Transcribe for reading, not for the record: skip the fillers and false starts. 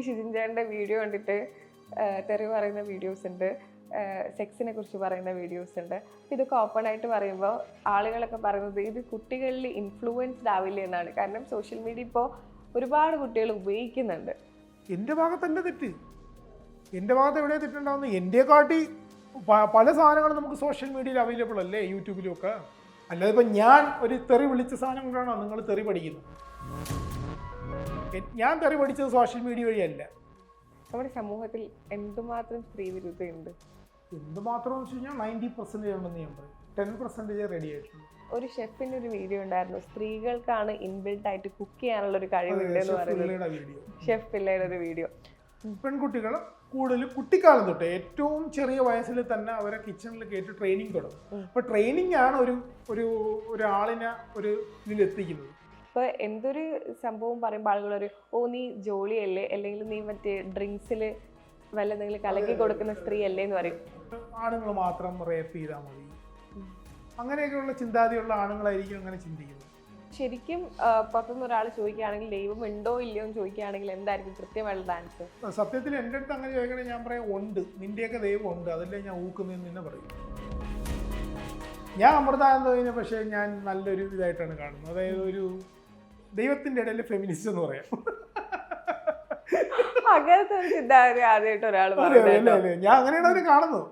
ഷിജിൻ ചേട്ടൻ്റെ വീഡിയോ കണ്ടിട്ട് തെറി പറയുന്ന വീഡിയോസ് ഉണ്ട്, സെക്സിനെ കുറിച്ച് പറയുന്ന വീഡിയോസ് ഉണ്ട്. ഇതൊക്കെ ഓപ്പൺ ആയിട്ട് പറയുമ്പോൾ ആളുകളൊക്കെ പറയുന്നത് ഇത് കുട്ടികളിൽ ഇൻഫ്ലുവൻസ്ഡ് ആവില്ല എന്നാണ്. കാരണം സോഷ്യൽ മീഡിയ ഇപ്പോൾ ഒരുപാട് കുട്ടികൾ ഉപയോഗിക്കുന്നുണ്ട്. എൻ്റെ ഭാഗത്തല്ല തെറ്റ്, എൻ്റെ ഭാഗത്ത് എവിടെ തെറ്റുണ്ടാവുന്നു? എൻ്റെ കാട്ടി പല സാധനങ്ങളും നമുക്ക് സോഷ്യൽ മീഡിയയിൽ അവൈലബിൾ അല്ലേ, യൂട്യൂബിലും ഒക്കെ. അല്ലാതെ ഇപ്പം ഞാൻ ഒരു തെറി വിളിച്ച സാധനം കൊണ്ടാണോ നിങ്ങൾ തെറി പഠിക്കുന്നത്? ഞാൻ തെറി പഠിച്ചത് സോഷ്യൽ മീഡിയ വഴിയല്ല. നമ്മുടെ സമൂഹത്തിൽ എന്തുമാത്രം സ്ത്രീ വിരുദ്ധയുണ്ട്? എന്തുമാത്രം എന്ന് വെച്ച് കഴിഞ്ഞാൽ 90% ഉണ്ടെന്ന് ഞാൻ പറയും. 10% റെഡി ആയിട്ടുണ്ട്. ഒരു ഷെഫിന്റെ ഒരു വീഡിയോ ഉണ്ടായിരുന്നു, സ്ത്രീകൾക്കാണ് ഇൻബിൽട്ട് ആയിട്ട് കുക്ക് ചെയ്യാനുള്ള ഒരു കഴിവുണ്ട് എന്ന് പറയുന്നത്. ഷെഫ് പിള്ളയുടെ ഒരു വീഡിയോ. പെൺകുട്ടികൾ കൂടുതൽ കുട്ടിക്കാലം തൊട്ട് ഏറ്റവും ചെറിയ വയസ്സിൽ തന്നെ അവരെ കിച്ചണിൽ കയറ്റി ട്രെയിനിങ് തുടങ്ങും. അപ്പോൾ ട്രെയിനിങ് ആണ് ഒരാളിനെ ഒരു ഇതിലെത്തിക്കുന്നത്. ഇപ്പൊ എന്തൊരു സംഭവം പറയുമ്പോൾ ആളുകളൊരു നീ ജോലിയല്ലേ, അല്ലെങ്കിൽ നീ മറ്റേ ഡ്രിങ്ക്സിൽ വല്ല എന്തെങ്കിലും കലക്കി കൊടുക്കുന്ന സ്ത്രീ അല്ലേ എന്ന് പറയും. ആണുങ്ങൾ മാത്രം റേപ്പ് ചെയ്താൽ മതി, അങ്ങനെയൊക്കെയുള്ള ചിന്താഗതിയുള്ള ആണുങ്ങളായിരിക്കും അങ്ങനെ ചിന്തിക്കുന്നത്. ശരിക്കും പുറത്തുനിന്ന് ഒരാൾ ചോദിക്കുകയാണെങ്കിൽ ദൈവം ഉണ്ടോ ഇല്ലയോ എന്ന് ചോദിക്കുകയാണെങ്കിൽ എന്തായിരിക്കും കൃത്യമായിട്ടുള്ള ആൻസർ? സത്യത്തിൽ എൻ്റെ അടുത്ത് അങ്ങനെ ചോദിക്കണേ ഞാൻ പറയാം ഉണ്ട്, നിന്റെയൊക്കെ ദൈവം ഉണ്ട്, അതല്ലേ ഞാൻ ഊക്കുന്നതെന്ന് തന്നെ പറയും. ഞാൻ അമൃതാനന്ദനെ പക്ഷേ ഞാൻ നല്ലൊരു ഇതായിട്ടാണ് കാണുന്നത്. അതായത് ഒരു ദൈവത്തിൻ്റെ ഇടയിൽ ഫെമിനിസ്റ്റ് എന്ന് പറയാം. അങ്ങനത്തെ ഒരു ചിന്താഗതി ആദ്യമായിട്ട് ഒരാൾ ഞാൻ അങ്ങനെയാണ് അവരെ കാണുന്നത്.